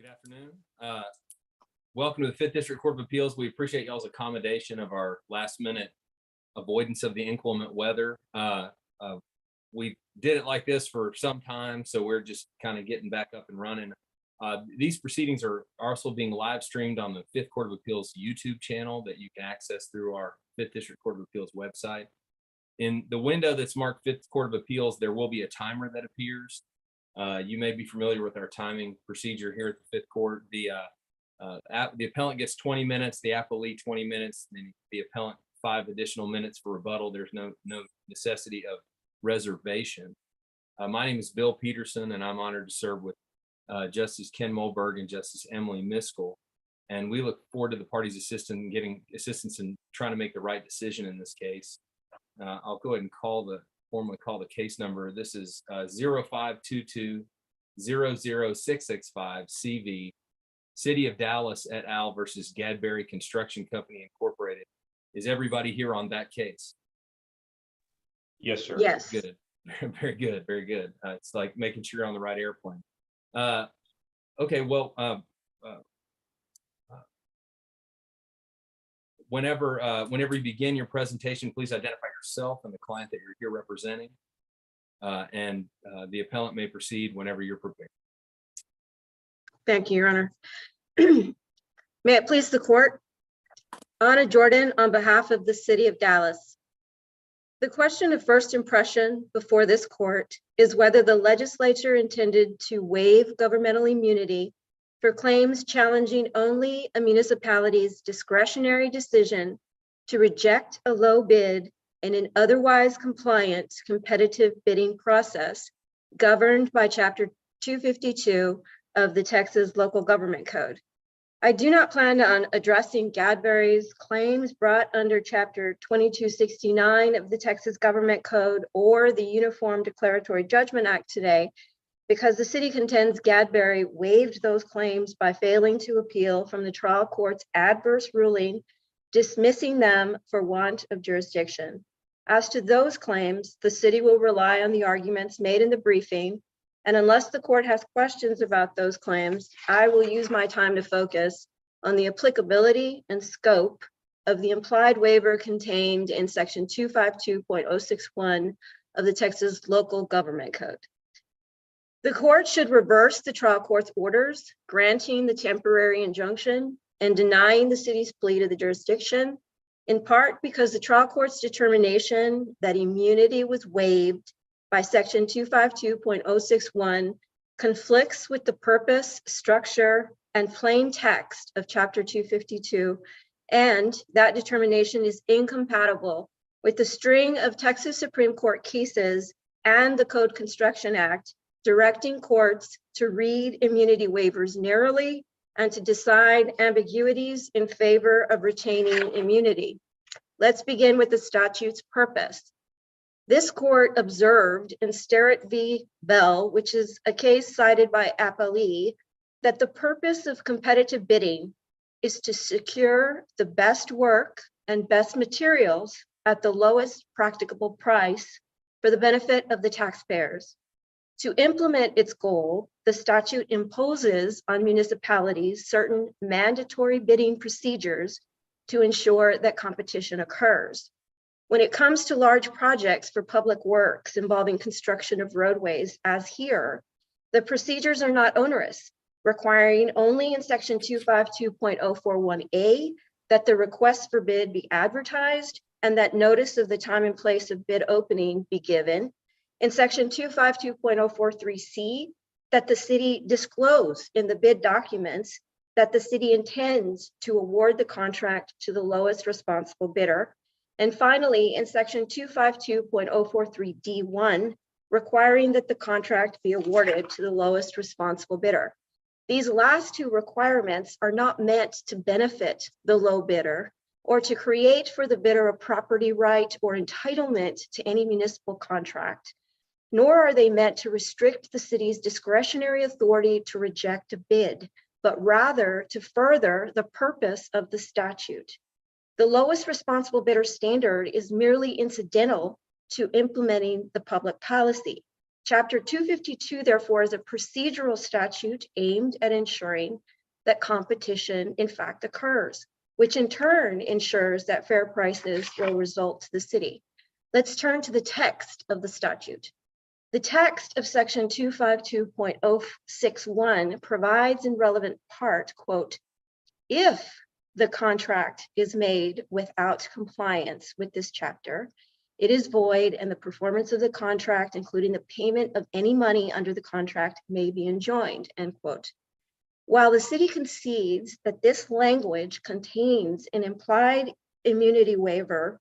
afternoon. Welcome to the 5th District Court of Appeals. We appreciate y'all's accommodation of our last minute avoidance of the inclement weather. We did it like this for some time, so we're just kind of getting back up and running. These proceedings are also being live streamed on the 5th Court of Appeals YouTube channel that you can access through our 5th District Court of Appeals website. In the window that's marked 5th Court of Appeals, there will be a timer that appears. You may be familiar with our timing procedure here at the 5th Court. The appellant gets 20 minutes, the appellee 20 minutes, and the appellant 5 additional minutes for rebuttal. There's no necessity of reservation. My name is Bill Peterson, and I'm honored to serve with Justice Ken Mulberg and Justice Emily Miskell. And we look forward to the parties' getting assistance in trying to make the right decision in this case. I'll go ahead and formally call the case number. This is 0522-00665 CV, City of Dallas et al. Versus Gadberry Construction Company Incorporated. Is everybody here on that case? Yes, sir. Yes. Good. Very good. Very good. It's like making sure you're on the right airplane. Okay. Well, whenever you begin your presentation, please identify yourself and the client that you're here representing, and the appellant may proceed whenever you're prepared. Thank you, Your Honor. May it please the court. Anna Jordan on behalf of the City of Dallas. The question of first impression before this court is whether the legislature intended to waive governmental immunity for claims challenging only a municipality's discretionary decision to reject a low bid in an otherwise compliant competitive bidding process governed by Chapter 252 of the Texas Local Government Code. I do not plan on addressing Gadberry's claims brought under Chapter 2269 of the Texas Government Code or the Uniform Declaratory Judgment Act today, because the city contends Gadberry waived those claims by failing to appeal from the trial court's adverse ruling, dismissing them for want of jurisdiction. As to those claims, the city will rely on the arguments made in the briefing, and unless the court has questions about those claims, I will use my time to focus on the applicability and scope of the implied waiver contained in Section 252.061 of the Texas Local Government Code. The court should reverse the trial court's orders granting the temporary injunction and denying the city's plea to the jurisdiction, in part because the trial court's determination that immunity was waived by Section 252.061 conflicts with the purpose, structure, and plain text of Chapter 252, and that determination is incompatible with the string of Texas Supreme Court cases and the Code Construction Act directing courts to read immunity waivers narrowly and to decide ambiguities in favor of retaining immunity. Let's begin with the statute's purpose. This court observed in Sterrett v. Bell, which is a case cited by Appellee, that the purpose of competitive bidding is to secure the best work and best materials at the lowest practicable price for the benefit of the taxpayers. To implement its goal, the statute imposes on municipalities certain mandatory bidding procedures to ensure that competition occurs. When it comes to large projects for public works involving construction of roadways, as here, the procedures are not onerous, requiring only in Section 252.041A that the request for bid be advertised and that notice of the time and place of bid opening be given. In Section 252.043C, that the city disclose in the bid documents that the city intends to award the contract to the lowest responsible bidder. And finally, in Section 252.043D1, requiring that the contract be awarded to the lowest responsible bidder. These last two requirements are not meant to benefit the low bidder or to create for the bidder a property right or entitlement to any municipal contract, nor are they meant to restrict the city's discretionary authority to reject a bid, but rather to further the purpose of the statute. The lowest responsible bidder standard is merely incidental to implementing the public policy. Chapter 252, therefore, is a procedural statute aimed at ensuring that competition in fact occurs, which in turn ensures that fair prices will result to the city. Let's turn to the text of the statute. The text of section 252.061 provides in relevant part, quote, if the contract is made without compliance with this chapter, it is void and the performance of the contract, including the payment of any money under the contract, may be enjoined, end quote. While the city concedes that this language contains an implied immunity waiver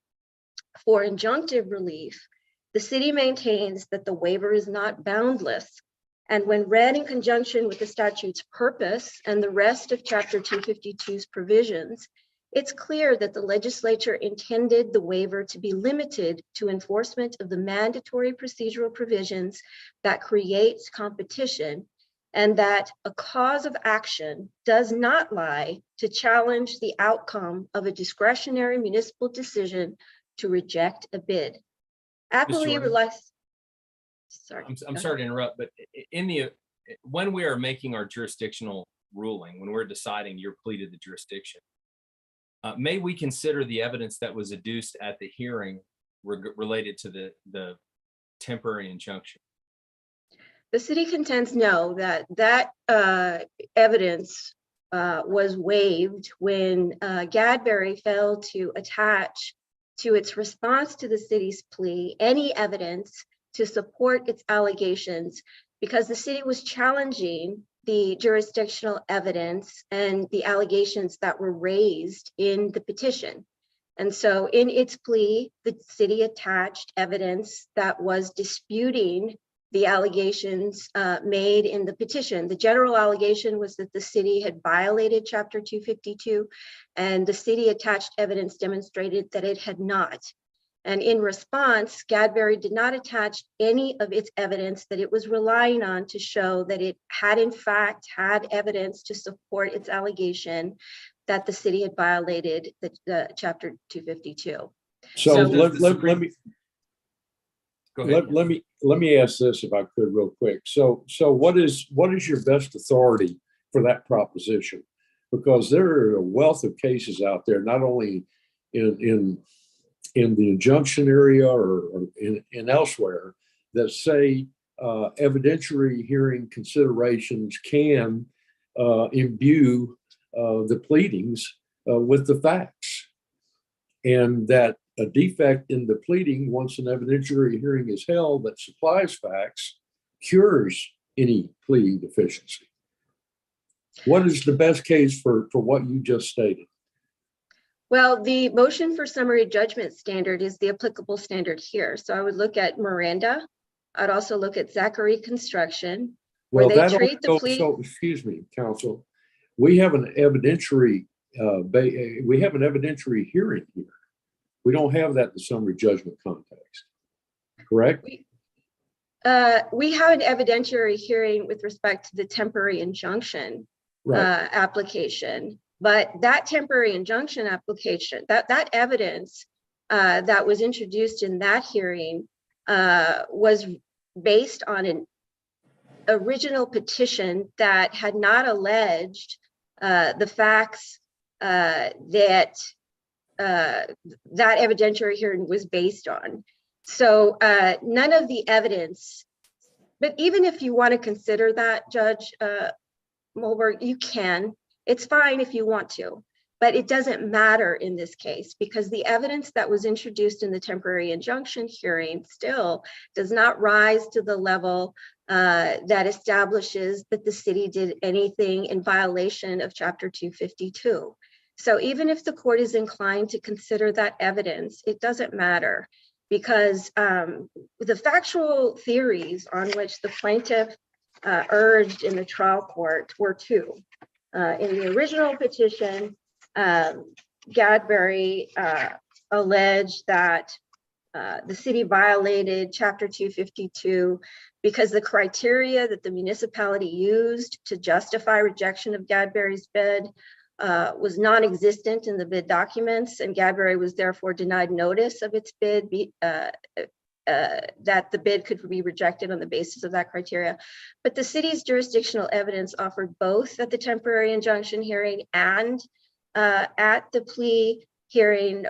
for injunctive relief, the city maintains that the waiver is not boundless. And when read in conjunction with the statute's purpose and the rest of Chapter 252's provisions, it's clear that the legislature intended the waiver to be limited to enforcement of the mandatory procedural provisions that creates competition, and that a cause of action does not lie to challenge the outcome of a discretionary municipal decision to reject a bid. Appellee relies. Sorry. I'm sorry to interrupt, but when we are making our jurisdictional ruling, when we're deciding your plea to the jurisdiction, may we consider the evidence that was adduced at the hearing related to the temporary injunction? The city contends no, that evidence was waived when Gadberry failed to attach to its response to the city's plea any evidence to support its allegations, because the city was challenging the jurisdictional evidence and the allegations that were raised in the petition. And so in its plea, the city attached evidence that was disputing the allegations made in the petition. The general allegation was that the city had violated Chapter 252, and the city attached evidence demonstrated that it had not. And in response, Gadberry did not attach any of its evidence that it was relying on to show that it had in fact had evidence to support its allegation that the city had violated the Chapter 252. So let me ask this, if I could, real quick. So what is your best authority for that proposition? Because there are a wealth of cases out there, not only in the injunction area or in elsewhere, that say evidentiary hearing considerations can imbue the pleadings with the facts, and that a defect in the pleading, once an evidentiary hearing is held that supplies facts, cures any plea deficiency. What is the best case for what you just stated? Well, the motion for summary judgment standard is the applicable standard here. So I would look at Miranda. I'd also look at Zachary Construction, where they treat the plea. So, excuse me, counsel. We have an evidentiary hearing here. We don't have that in the summary judgment context, correct? We have an evidentiary hearing with respect to the temporary injunction application. But that temporary injunction application, that evidence that was introduced in that hearing was based on an original petition that had not alleged the facts that evidentiary hearing was based on. So none of the evidence, but even if you want to consider that, Judge Mulberg, you can. It's fine if you want to, but it doesn't matter in this case, because the evidence that was introduced in the temporary injunction hearing still does not rise to the level that establishes that the city did anything in violation of Chapter 252. So even if the court is inclined to consider that evidence, it doesn't matter, because the factual theories on which the plaintiff urged in the trial court were two. In the original petition, Gadberry alleged that the city violated Chapter 252 because the criteria that the municipality used to justify rejection of Gadberry's bid was non-existent in the bid documents, and Gadberry was therefore denied notice of its bid that the bid could be rejected on the basis of that criteria. But the city's jurisdictional evidence offered both at the temporary injunction hearing and at the plea hearing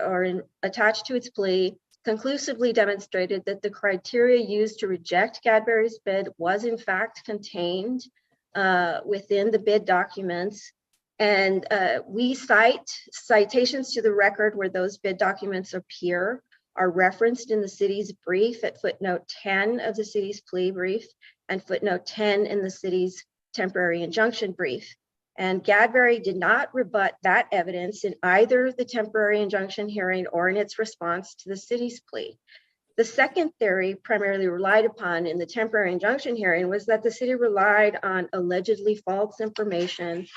attached to its plea conclusively demonstrated that the criteria used to reject Gadberry's bid was in fact contained within the bid documents. And we cite citations to the record where those bid documents appear are referenced in the city's brief at footnote 10 of the city's plea brief and footnote 10 in the city's temporary injunction brief. And Gadberry did not rebut that evidence in either the temporary injunction hearing or in its response to the city's plea. The second theory primarily relied upon in the temporary injunction hearing was that the city relied on allegedly false information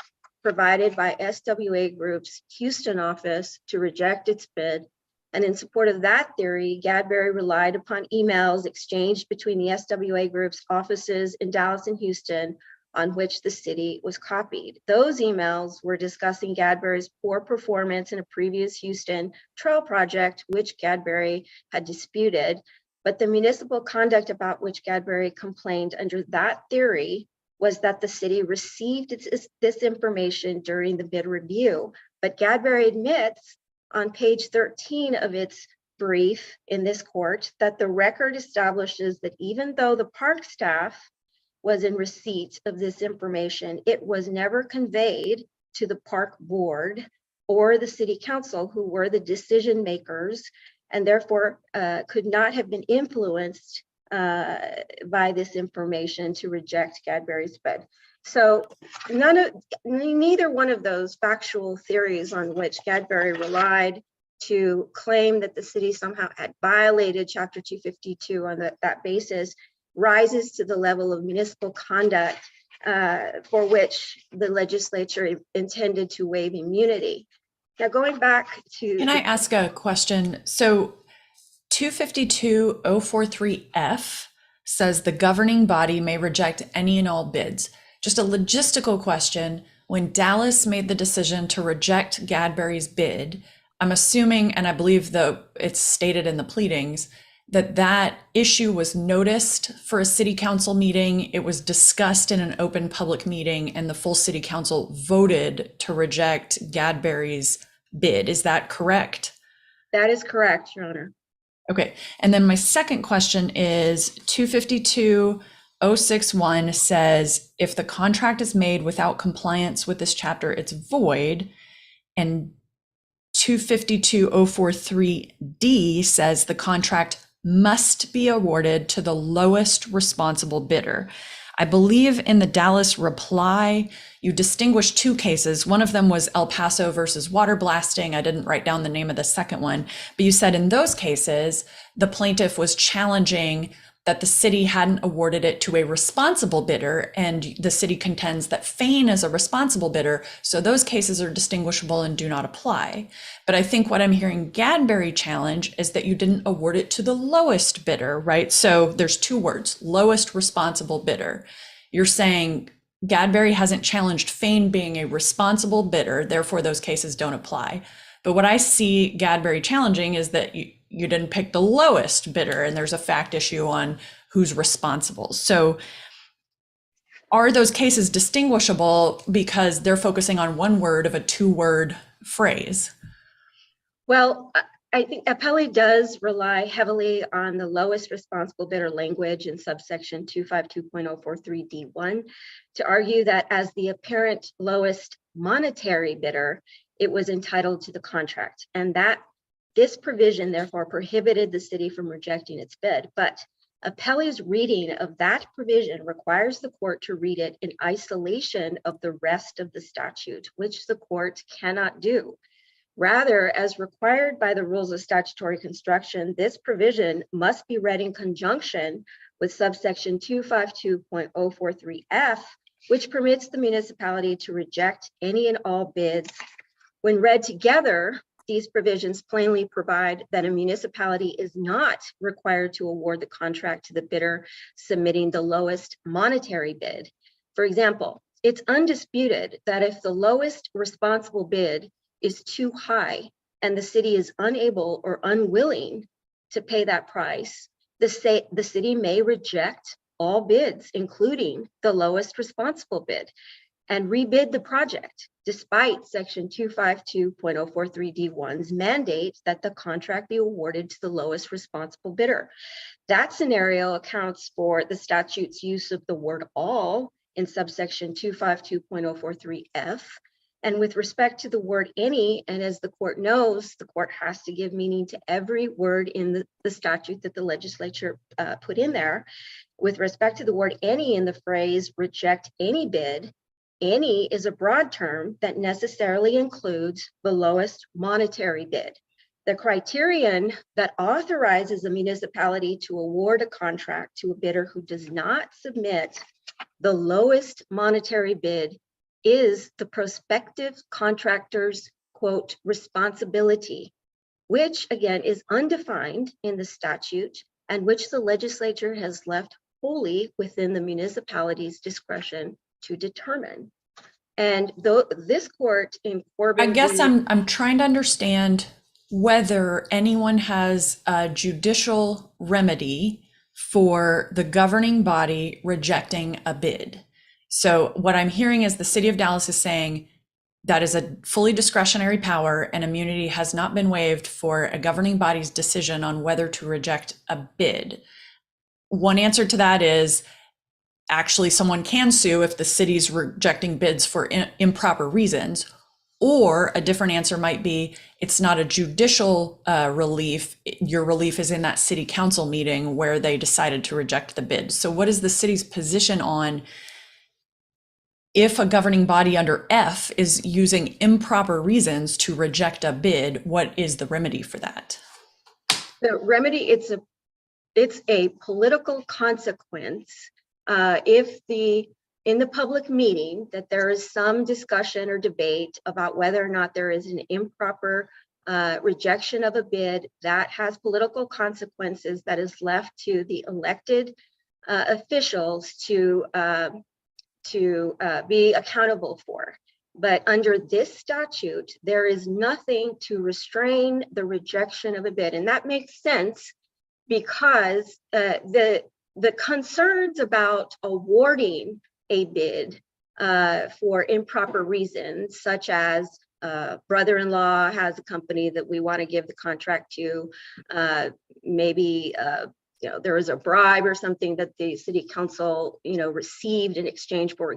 provided by SWA Group's Houston office to reject its bid. And in support of that theory, Gadberry relied upon emails exchanged between the SWA Group's offices in Dallas and Houston on which the city was copied. Those emails were discussing Gadberry's poor performance in a previous Houston trail project, which Gadberry had disputed. But the municipal conduct about which Gadberry complained under that theory was that the city received this information during the bid review. But Gadberry admits on page 13 of its brief in this court that the record establishes that even though the park staff was in receipt of this information, it was never conveyed to the park board or the city council, who were the decision makers, and therefore could not have been influenced by this information to reject Gadberry's bid. So neither one of those factual theories on which Gadberry relied to claim that the city somehow had violated Chapter 252 on that basis rises to the level of municipal conduct for which the legislature intended to waive immunity. Now, going back to— Can I ask a question? So 252.043F says the governing body may reject any and all bids. Just a logistical question. When Dallas made the decision to reject Gadberry's bid, I'm assuming, and I believe it's stated in the pleadings, that issue was noticed for a city council meeting. It was discussed in an open public meeting, and the full city council voted to reject Gadberry's bid. Is that correct? That is correct, Your Honor. Okay. And then my second question is 252.061 says if the contract is made without compliance with this chapter, it's void. And 252.043D says the contract must be awarded to the lowest responsible bidder. I believe in the Dallas reply, you distinguished two cases. One of them was El Paso versus water blasting. I didn't write down the name of the second one, but you said in those cases, the plaintiff was challenging that the city hadn't awarded it to a responsible bidder, and the city contends that Fain is a responsible bidder, so those cases are distinguishable and do not apply. But I think what I'm hearing Gadberry challenge is that you didn't award it to the lowest bidder, right? So there's two words, lowest responsible bidder. You're saying Gadberry hasn't challenged Fain being a responsible bidder, therefore those cases don't apply. But what I see Gadberry challenging is that you didn't pick the lowest bidder, and there's a fact issue on who's responsible. So are those cases distinguishable because they're focusing on one word of a two-word phrase? Well, I think Appellee does rely heavily on the lowest responsible bidder language in subsection 252.043D1 to argue that as the apparent lowest monetary bidder, it was entitled to the contract, and that this provision therefore prohibited the city from rejecting its bid. But Appellee's reading of that provision requires the court to read it in isolation of the rest of the statute, which the court cannot do. Rather, as required by the rules of statutory construction, this provision must be read in conjunction with subsection 252.043F, which permits the municipality to reject any and all bids. When read together, these provisions plainly provide that a municipality is not required to award the contract to the bidder submitting the lowest monetary bid. For example, it's undisputed that if the lowest responsible bid is too high and the city is unable or unwilling to pay that price, the city may reject all bids, including the lowest responsible bid, and rebid the project, despite section 252.043D1's mandate that the contract be awarded to the lowest responsible bidder. That scenario accounts for the statute's use of the word all in subsection 252.043F. And with respect to the word any, and as the court knows, the court has to give meaning to every word in the statute that the legislature put in there. With respect to the word any in the phrase reject any bid, any is a broad term that necessarily includes the lowest monetary bid. The criterion that authorizes a municipality to award a contract to a bidder who does not submit the lowest monetary bid is the prospective contractor's, quote, responsibility, which again is undefined in the statute and which the legislature has left wholly within the municipality's discretion to determine. And though this court in Corbin, I guess I'm trying to understand whether anyone has a judicial remedy for the governing body rejecting a bid. So what I'm hearing is the city of Dallas is saying that is a fully discretionary power and immunity has not been waived for a governing body's decision on whether to reject a bid. One answer to that is actually someone can sue if the city's rejecting bids for improper reasons. Or a different answer might be, it's not a judicial relief. Your relief is in that city council meeting where they decided to reject the bid. So what is the city's position on if a governing body under F is using improper reasons to reject a bid? What is the remedy for that? the remedy, it's a political consequence if in the public meeting that there is some discussion or debate about whether or not there is an improper rejection of a bid that has political consequences that is left to the elected officials to be accountable for. But under this statute, there is nothing to restrain the rejection of a bid. And that makes sense because the concerns about awarding a bid for improper reasons, such as brother-in-law has a company that we want to give the contract to, maybe there was a bribe or something that the city council received in exchange for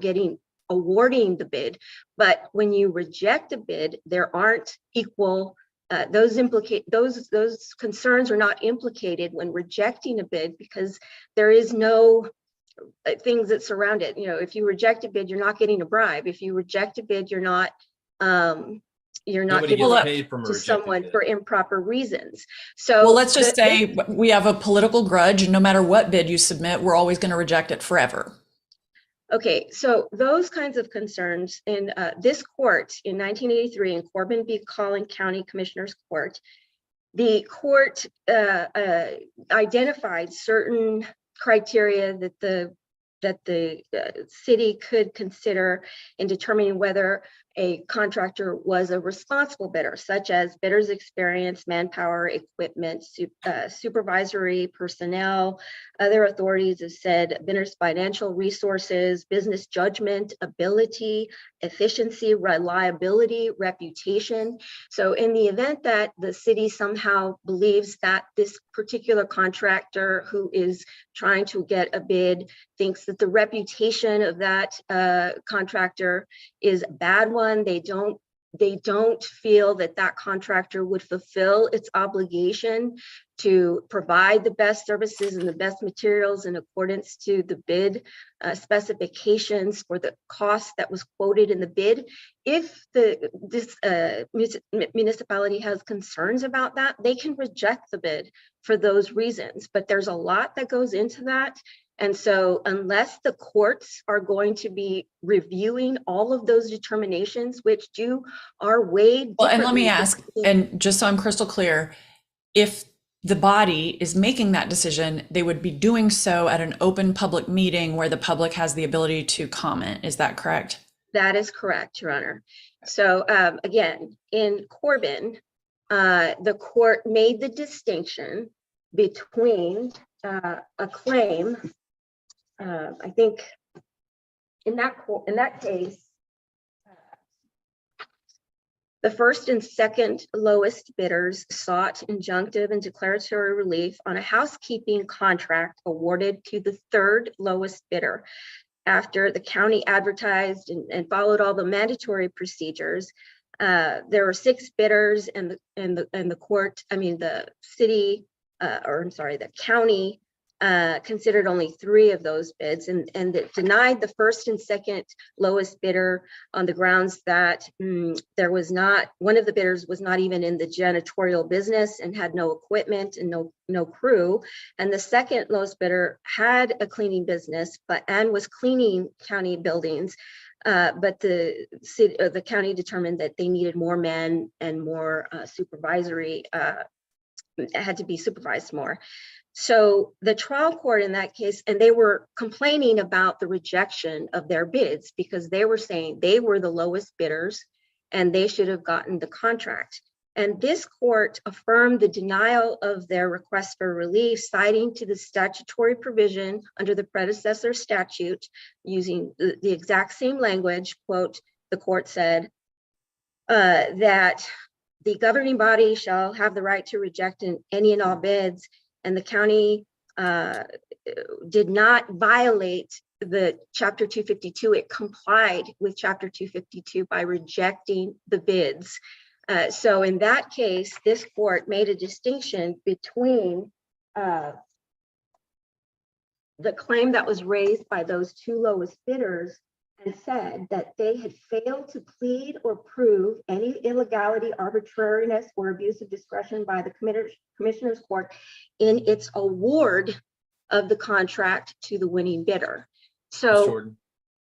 awarding the bid. But when you reject a bid, there aren't equal those concerns are not implicated when rejecting a bid because there is no things that surround it. If you reject a bid, you're not getting a bribe. If you reject a bid, you're not Nobody giving gets it paid from a to rejected someone bid. for improper reasons. So well, let's just say we have a political grudge, and no matter what bid you submit, we're always going to reject it forever. Okay, so those kinds of concerns in this court in 1983 in Corbin v. Collin County Commissioner's Court, the court identified certain criteria that the city could consider in determining whether a contractor was a responsible bidder, such as bidder's experience, manpower, equipment, supervisory personnel. Other authorities have said bidder's financial resources, business judgment, ability, efficiency, reliability, reputation. So in the event that the city somehow believes that this particular contractor who is trying to get a bid thinks that the reputation of that contractor is a bad one, they don't feel that that contractor would fulfill its obligation to provide the best services and the best materials in accordance to the bid specifications for the cost that was quoted in the bid. If this municipality has concerns about that, they can reject the bid for those reasons. But there's a lot that goes into that. And so unless the courts are going to be reviewing all of those determinations, which are weighed. Well, and let me ask, and just so I'm crystal clear, if the body is making that decision, they would be doing so at an open public meeting where the public has the ability to comment. Is that correct? That is correct, Your Honor. So again, in Corbin, the court made the distinction between a claim. I think in that case, the first and second lowest bidders sought injunctive and declaratory relief on a housekeeping contract awarded to the third lowest bidder. After the county advertised and followed all the mandatory procedures, there were 6 bidders, and the county considered only 3 of those bids, and it denied the first and second lowest bidder on the grounds that there was not, one of the bidders was not even in the janitorial business and had no equipment and no crew, and the second lowest bidder had a cleaning business and was cleaning county buildings, but the county determined that they needed more men and more supervisory, had to be supervised more. So the trial court in that case, and they were complaining about the rejection of their bids because they were saying they were the lowest bidders and they should have gotten the contract. And this court affirmed the denial of their request for relief, citing to the statutory provision under the predecessor statute, using the exact same language. Quote, the court said that the governing body shall have the right to reject any and all bids, and the county did not violate the Chapter 252. It complied with Chapter 252 by rejecting the bids. So in that case, this court made a distinction between the claim that was raised by those 2 lowest bidders and said that they had failed to plead or prove any illegality, arbitrariness, or abuse of discretion by the commissioner's court in its award of the contract to the winning bidder. So,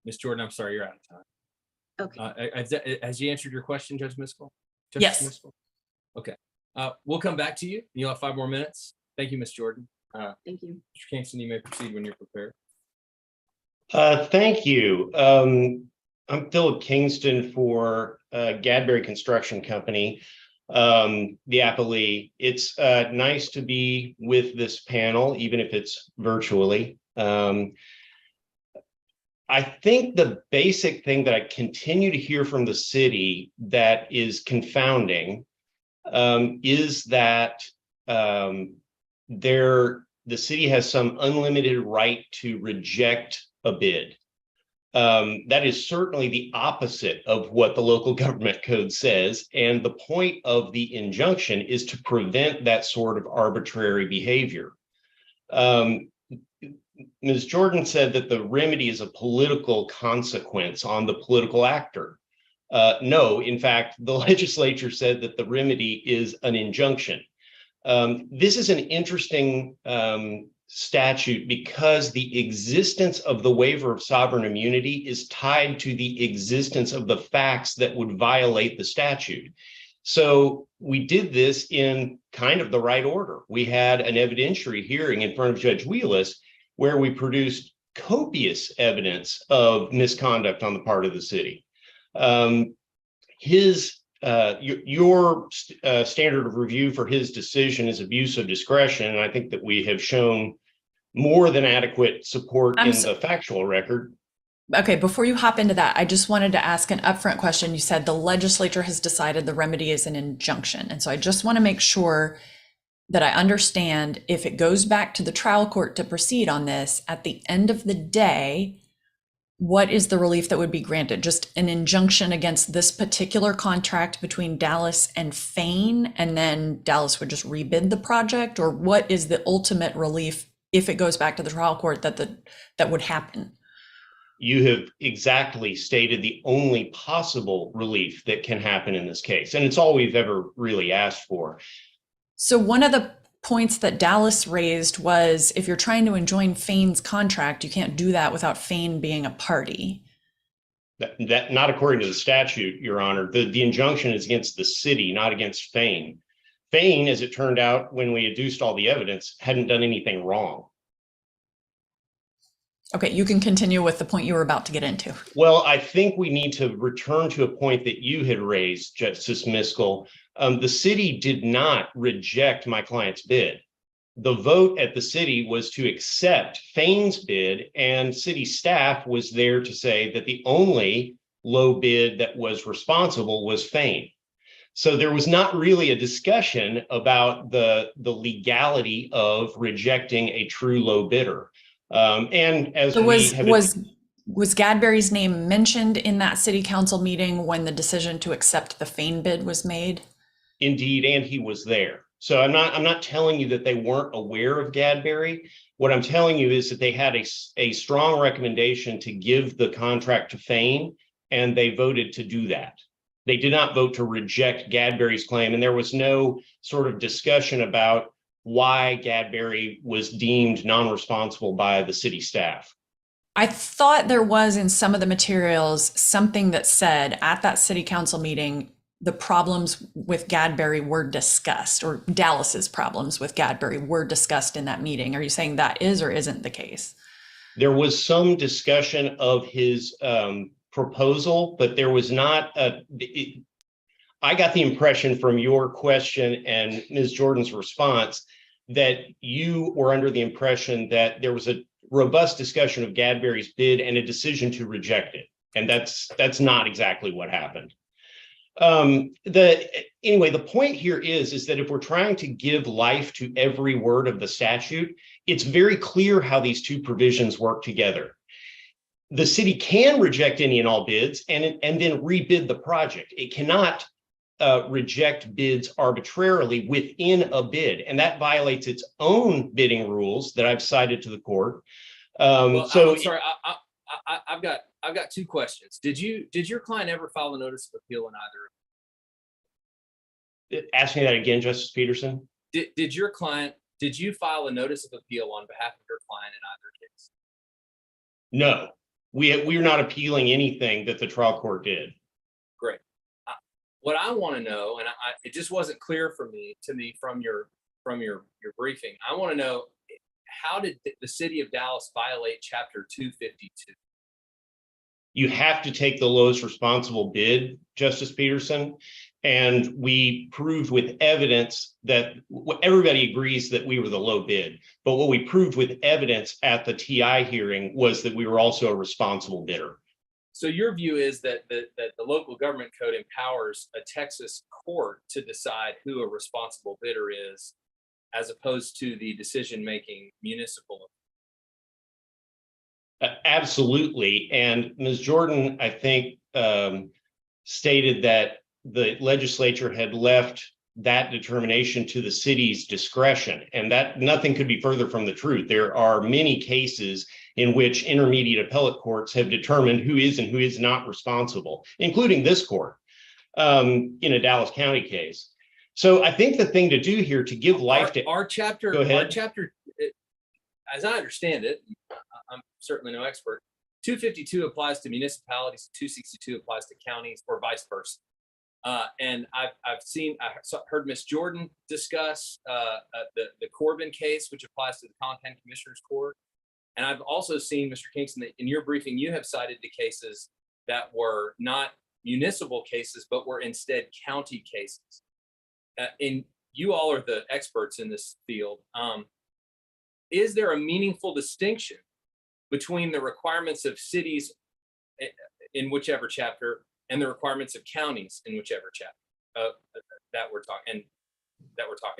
Ms. Jordan, I'm sorry, you're out of time. Okay. Has you answered your question, Judge Miskell? Yes. Miskell? Okay. We'll come back to you. You'll have 5 more minutes. Thank you, Ms. Jordan. thank you. Mr. Kingston, you may proceed when you're prepared. Thank you. I'm Philip Kingston for Gadberry Construction Company, the Appellee. It's nice to be with this panel, even if it's virtually. I think the basic thing that I continue to hear from the city that is confounding is that the city has some unlimited right to reject a bid. That is certainly the opposite of what the local government code says. And the point of the injunction is to prevent that sort of arbitrary behavior. Ms. Jordan said that the remedy is a political consequence on the political actor. No, in fact, the legislature said that the remedy is an injunction. This is an interesting statute because the existence of the waiver of sovereign immunity is tied to the existence of the facts that would violate the statute. So we did this in kind of the right order. We had an evidentiary hearing in front of Judge Wheelis where we produced copious evidence of misconduct on the part of the city. Your standard of review for his decision is abuse of discretion, and I think that we have shown more than adequate support in the factual record. Okay, before you hop into that, I just wanted to ask an upfront question. You said the legislature has decided the remedy is an injunction, and so I just want to make sure that I understand, if it goes back to the trial court to proceed on this, at the end of the day, what is the relief that would be granted? Just an injunction against this particular contract between Dallas and Fane, and then Dallas would just rebid the project? Or what is the ultimate relief if it goes back to the trial court that would happen? You have exactly stated the only possible relief that can happen in this case, and it's all we've ever really asked for. So one of the points that Dallas raised was, if you're trying to enjoin Fane's contract, you can't do that without Fane being a party. That not according to the statute, Your Honor. The injunction is against the city, not against Fane. Fane, as it turned out, when we adduced all the evidence, hadn't done anything wrong. Okay, you can continue with the point you were about to get into. Well, I think we need to return to a point that you had raised, Justice Miskell. The city did not reject my client's bid. the vote at the city was to accept Fain's bid, and city staff was there to say that the only low bid that was responsible was Fain. So there was not really a discussion about the legality of rejecting a true low bidder. And as So we have was Gadberry's name mentioned in that city council meeting when the decision to accept the Fain bid was made? indeed, and he was there. So I'm not telling you that they weren't aware of Gadberry. What I'm telling you is that they had a strong recommendation to give the contract to Fain, and they voted to do that. They did not vote to reject Gadberry's claim, and there was no sort of discussion about why Gadberry was deemed non-responsible by the city staff. I thought there was in some of the materials something that said at that city council meeting, the problems with Gadberry were discussed, or Dallas's problems with Gadberry were discussed in that meeting. Are you saying that is or isn't the case? There was some discussion of his proposal, but there was not I got the impression from your question and Ms. Jordan's response that you were under the impression that there was a robust discussion of Gadberry's bid and a decision to reject it. And that's not exactly what happened. Anyway, the point here is that if we're trying to give life to every word of the statute, it's very clear how these two provisions work together. The city can reject any and all bids and then rebid the project. It cannot reject bids arbitrarily within a bid, and that violates its own bidding rules that I've cited to the court. Well, I'm sorry, I've got two questions. Did your client ever file a notice of appeal in either? Ask me that again, Justice Peterson. Did you file a notice of appeal on behalf of your client in either case? No, we're not appealing anything that the trial court did. Great. What I want to know, and it just wasn't clear to me from your briefing. I want to know, how did the city of Dallas violate Chapter 252? You have to take the lowest responsible bid, Justice Peterson. And we proved with evidence that everybody agrees that we were the low bid. But what we proved with evidence at the TI hearing was that we were also a responsible bidder. So your view is that the local government code empowers a Texas court to decide who a responsible bidder is, as opposed to the decision-making municipal? Absolutely. And Ms. Jordan, I think, stated that the legislature had left that determination to the city's discretion, and that nothing could be further from the truth. There are many cases in which intermediate appellate courts have determined who is and who is not responsible, including this court in a Dallas County case. So I think the thing to do here to give life to our chapter, as I understand it, I'm certainly no expert, 252 applies to municipalities, 262 applies to counties, or vice versa. And I heard Ms. Jordan discuss the Corbin case, which applies to the Content Commissioners Court. And I've also seen, Mr. Kingston, that in your briefing, you have cited the cases that were not municipal cases, but were instead county cases. And you all are the experts in this field. Is there a meaningful distinction between the requirements of cities in whichever chapter and the requirements of counties in whichever chapter that we're talking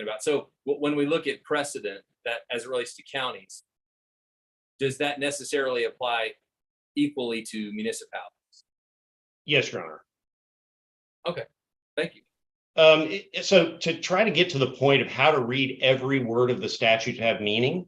about? So when we look at precedent that as it relates to counties, does that necessarily apply equally to municipalities? Yes, Your Honor. Okay, thank you. So to try to get to the point of how to read every word of the statute to have meaning,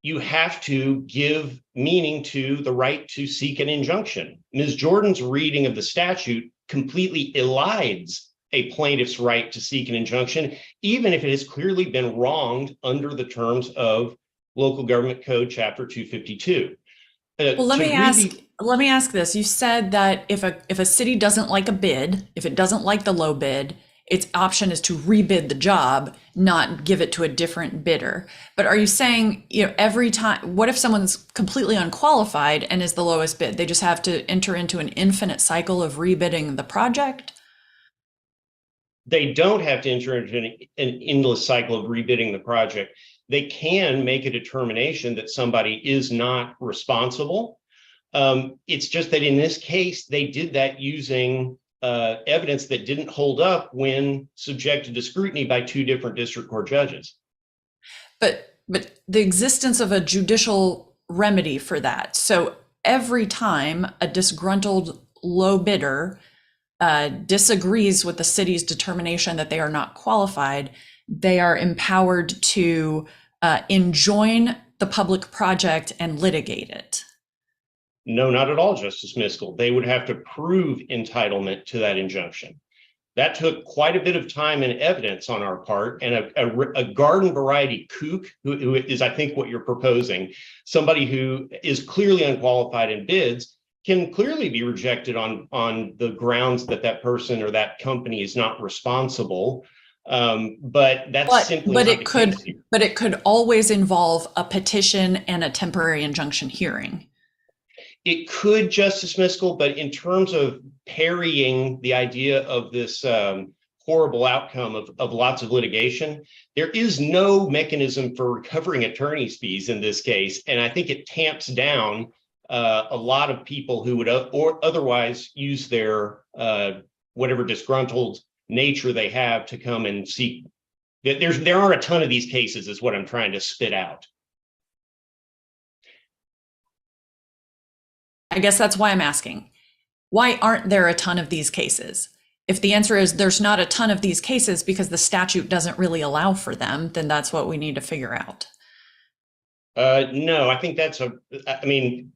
you have to give meaning to the right to seek an injunction. Ms. Jordan's reading of the statute completely elides a plaintiff's right to seek an injunction, even if it has clearly been wronged under the terms of Local Government Code Chapter 252. Well, let me ask this. You said that if a city doesn't like a bid, if it doesn't like the low bid, its option is to rebid the job, not give it to a different bidder. But are you saying, every time, what if someone's completely unqualified and is the lowest bid? They just have to enter into an infinite cycle of rebidding the project? They don't have to enter into an endless cycle of rebidding the project. They can make a determination that somebody is not responsible. It's just that in this case, they did that using evidence that didn't hold up when subjected to scrutiny by two different district court judges. But the existence of a judicial remedy for that. So every time a disgruntled low bidder disagrees with the city's determination that they are not qualified, they are empowered to enjoin the public project and litigate it. No, not at all, Justice Miskell. They would have to prove entitlement to that injunction. That took quite a bit of time and evidence on our part, and a garden variety kook, who is, I think, what you're proposing, somebody who is clearly unqualified in bids, can clearly be rejected on the grounds that that person or that company is not responsible. But that's simply not the case here. But it could always involve a petition and a temporary injunction hearing. It could, Justice Miskell, but in terms of parrying the idea of this horrible outcome of lots of litigation, there is no mechanism for recovering attorney's fees in this case. And I think it tamps down a lot of people who would or otherwise use their whatever disgruntled nature they have to come and seek. There are a ton of these cases, is what I'm trying to spit out. I guess that's why I'm asking. Why aren't there a ton of these cases? If the answer is there's not a ton of these cases because the statute doesn't really allow for them, then that's what we need to figure out. No, I think I mean,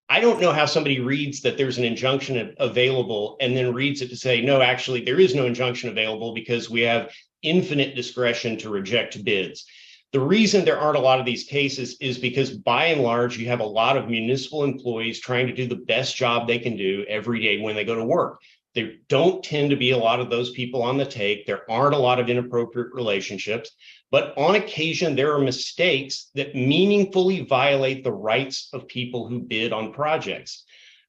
I don't know how somebody reads that there's an injunction available and then reads it to say, no, actually, there is no injunction available because we have infinite discretion to reject bids. The reason there aren't a lot of these cases is because by and large, you have a lot of municipal employees trying to do the best job they can do every day when they go to work. There don't tend to be a lot of those people on the take. There aren't a lot of inappropriate relationships, but on occasion, there are mistakes that meaningfully violate the rights of people who bid on projects.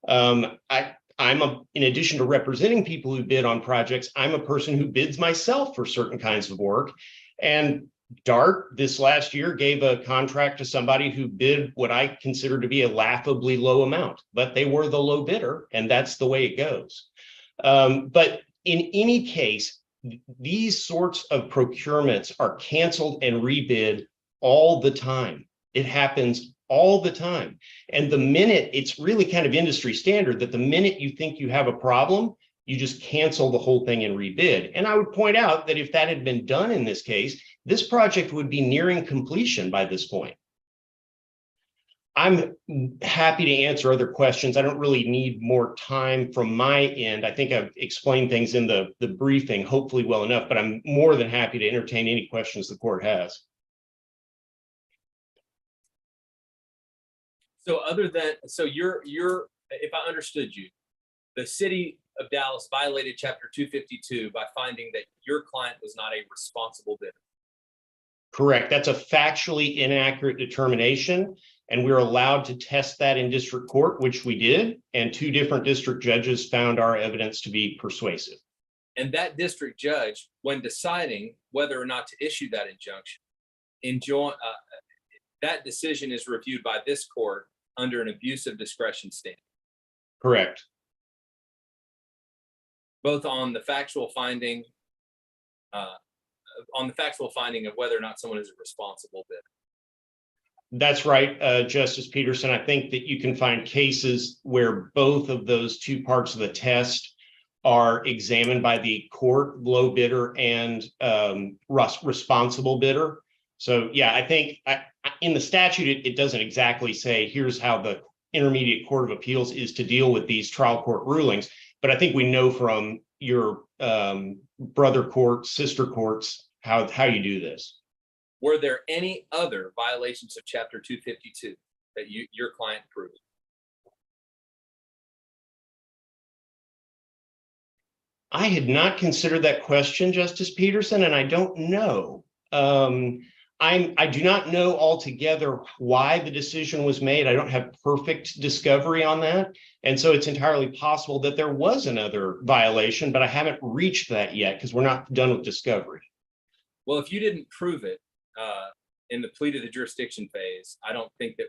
In addition to representing people who bid on projects, I'm a person who bids myself for certain kinds of work. And DART this last year gave a contract to somebody who bid what I consider to be a laughably low amount, but they were the low bidder, and that's the way it goes. But in any case, these sorts of procurements are canceled and rebid all the time. It happens all the time. And the minute, it's really kind of industry standard that the minute you think you have a problem, you just cancel the whole thing and rebid. And I would point out that if that had been done in this case, this project would be nearing completion by this point. I'm happy to answer other questions. I don't really need more time from my end. I think I've explained things in the briefing, hopefully well enough, but I'm more than happy to entertain any questions the court has. So you're, if I understood you, the city of Dallas violated Chapter 252 by finding that your client was not a responsible bidder. Correct. That's a factually inaccurate determination, and we're allowed to test that in district court, which we did, and two different district judges found our evidence to be persuasive. And that district judge, when deciding whether or not to issue that injunction, that decision is reviewed by this court under an abuse of discretion standard. Correct. Both on the factual finding, of whether or not someone is a responsible bidder. That's right, Justice Peterson. I think that you can find cases where both of those two parts of the test are examined by the court, low bidder and responsible bidder. So yeah, I think in the statute, it doesn't exactly say here's how the Intermediate Court of Appeals is to deal with these trial court rulings. But I think we know from your brother courts, sister courts, how you do this. Were there any other violations of Chapter 252 that your client proved? I had not considered that question, Justice Peterson, and I don't know. I do not know altogether why the decision was made. I don't have perfect discovery on that. And so it's entirely possible that there was another violation, but I haven't reached that yet because we're not done with discovery. Well, if you didn't prove it in the plea to the jurisdiction phase, I don't think that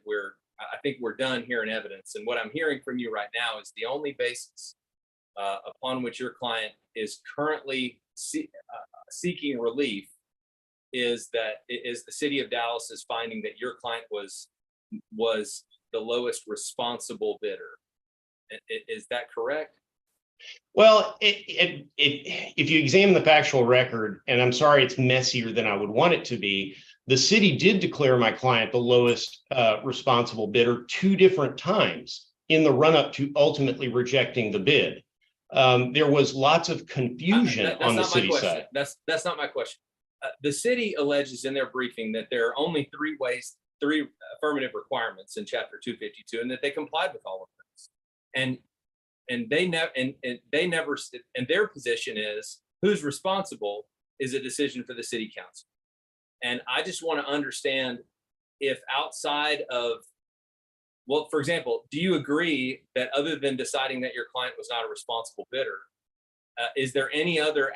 I think we're done here in evidence. And what I'm hearing from you right now is the only basis upon which your client is currently seeking relief is the city of Dallas is finding that your client was the lowest responsible bidder. Is that correct? Well, if you examine the factual record, and I'm sorry it's messier than I would want it to be, the city did declare my client the lowest responsible bidder 2 different times in the run-up to ultimately rejecting the bid. There was lots of confusion on the city side. That's not my question. The city alleges in their briefing that there are only 3 affirmative requirements in Chapter 252, and that they complied with all of those. And their position is who's responsible is a decision for the city council. And I just want to understand if outside of, well, for example, do you agree that other than deciding that your client was not a responsible bidder, is there any other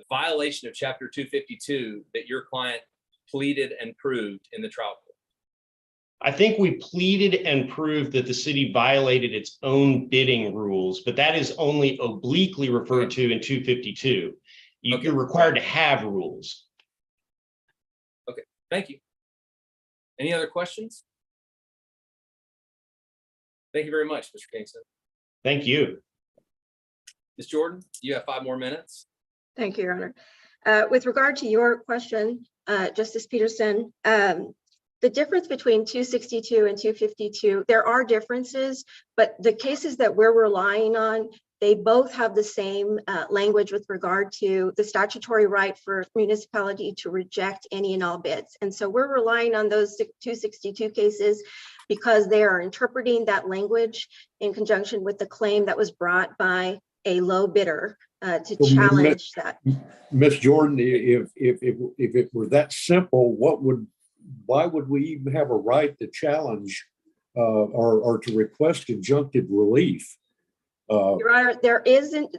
violation of Chapter 252 that your client pleaded and proved in the trial court? I think we pleaded and proved that the city violated its own bidding rules, but that is only obliquely referred to in 252. You're required to have rules. Okay, thank you. Any other questions? Thank you very much, Mr. Kingston. Thank you. Ms. Jordan, you have 5 more minutes. Thank you, Your Honor. With regard to your question, Justice Peterson, the difference between 262 and 252, there are differences, but the cases that we're relying on, they both have the same language with regard to the statutory right for municipality to reject any and all bids. And so we're relying on those 262 cases because they are interpreting that language in conjunction with the claim that was brought by a low bidder to challenge that. Ms. Jordan, if it were that simple, why would we even have a right to challenge or to request conjunctive relief? Your Honor, there isn't.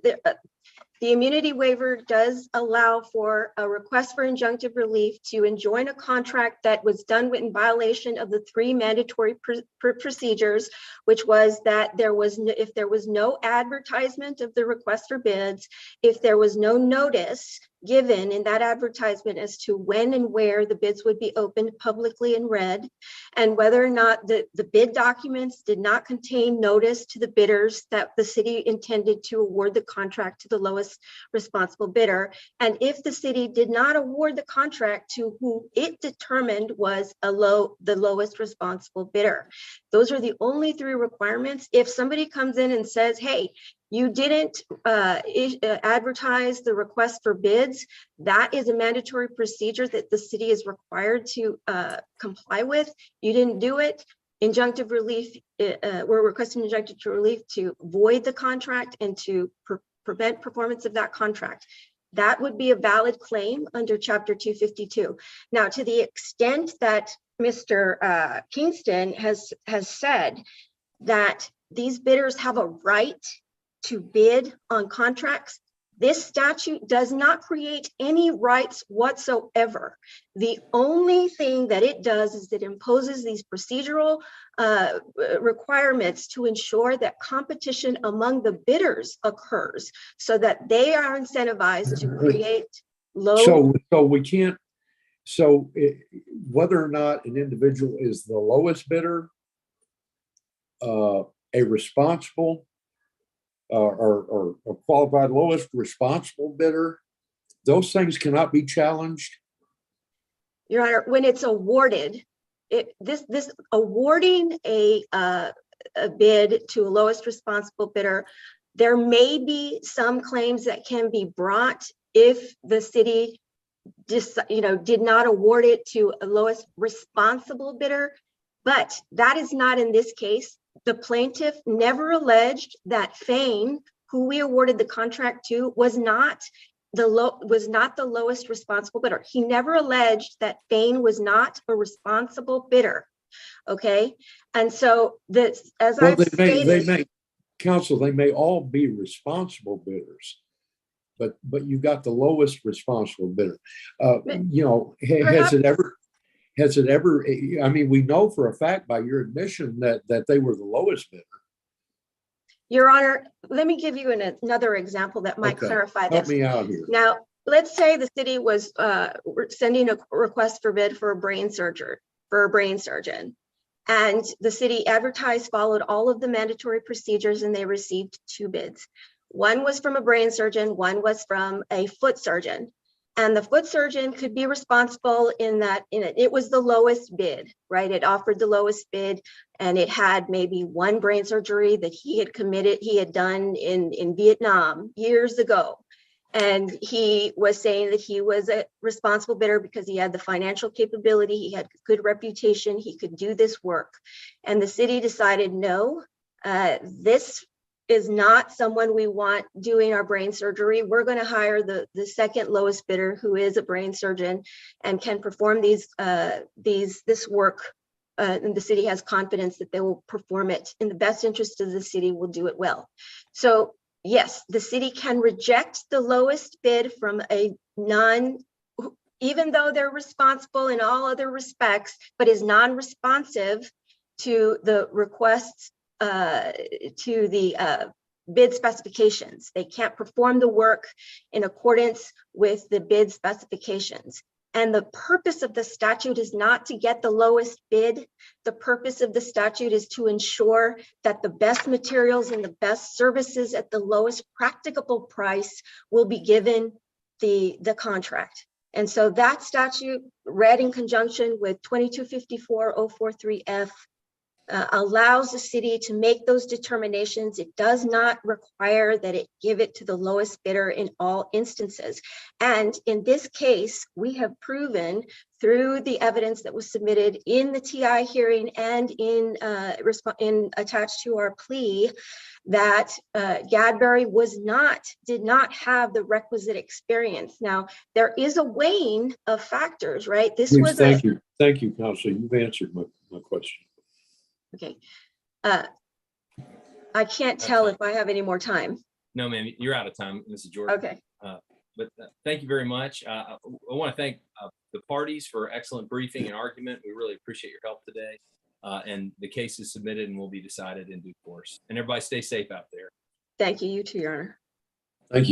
The immunity waiver does allow for a request for injunctive relief to enjoin a contract that was done in violation of the 3 mandatory procedures, which was that if there was no advertisement of the request for bids, if there was no notice given in that advertisement as to when and where the bids would be opened publicly and read, and whether or not the bid documents did not contain notice to the bidders that the city intended to award the contract to the lowest responsible bidder. And if the city did not award the contract to who it determined was the lowest responsible bidder. Those are the only 3 requirements. If somebody comes in and says, hey, you didn't advertise the request for bids, that is a mandatory procedure that the city is required to comply with. You didn't do it. Injunctive relief, we're requesting injunctive relief to void the contract and to prevent performance of that contract. That would be a valid claim under Chapter 252. Now, to the extent that Mr. Kingston has said that these bidders have a right to bid on contracts, this statute does not create any rights whatsoever. The only thing that it does is it imposes these procedural requirements to ensure that competition among the bidders occurs so that they are incentivized to create low. So we can't, whether or not an individual is the lowest bidder, a responsible or a qualified lowest responsible bidder, those things cannot be challenged. Your Honor, when it's awarded, this awarding a bid to a lowest responsible bidder, there may be some claims that can be brought if the city did not award it to a lowest responsible bidder, but that is not in this case. The plaintiff never alleged that Fane, who we awarded the contract to, was not the lowest responsible bidder. He never alleged that Bain was not a responsible bidder. Okay, and so this, as Well, I've they stated, may, counsel, they may all be responsible bidders, but you got the lowest responsible bidder. You know, has it ever, I mean, we know for a fact by your admission that they were the lowest bidder. Your Honor, let me give you another example that might Okay. clarify Help this. me out here. Now, let's say the city was sending a request for bid for a brain surgeon. And the city advertised, followed all of the mandatory procedures, and they received 2 bids. One was from a brain surgeon, one was from a foot surgeon. And the foot surgeon could be responsible in that it was the lowest bid, right? It offered the lowest bid, and it had maybe 1 brain surgery that he had done in Vietnam years ago. And he was saying that he was a responsible bidder because he had the financial capability, he had good reputation, he could do this work. And the city decided, no, this is not someone we want doing our brain surgery. We're going to hire the second lowest bidder, who is a brain surgeon and can perform this work. And the city has confidence that they will perform it in the best interest of the city, will do it well. So yes, the city can reject the lowest bid from a even though they're responsible in all other respects, but is non-responsive to the requests, to the bid specifications. They can't perform the work in accordance with the bid specifications. And the purpose of the statute is not to get the lowest bid. The purpose of the statute is to ensure that the best materials and the best services at the lowest practicable price will be given the contract. And so that statute, read in conjunction with 2254-043F, allows the city to make those determinations. It does not require that it give it to the lowest bidder in all instances. And in this case, we have proven through the evidence that was submitted in the TI hearing and in attached to our plea that Gadberry did not have the requisite experience. Now, there is a weighing of factors, right? Thank you, Counselor. You've answered my question. Okay. I can't tell if I have any more time. No, ma'am, you're out of time, Mrs. Jordan. Okay. But thank you very much. I want to thank the parties for excellent briefing and argument. We really appreciate your help today. And the case is submitted and will be decided in due course. And everybody stay safe out there. Thank you. You too, Your Honor. Thank you.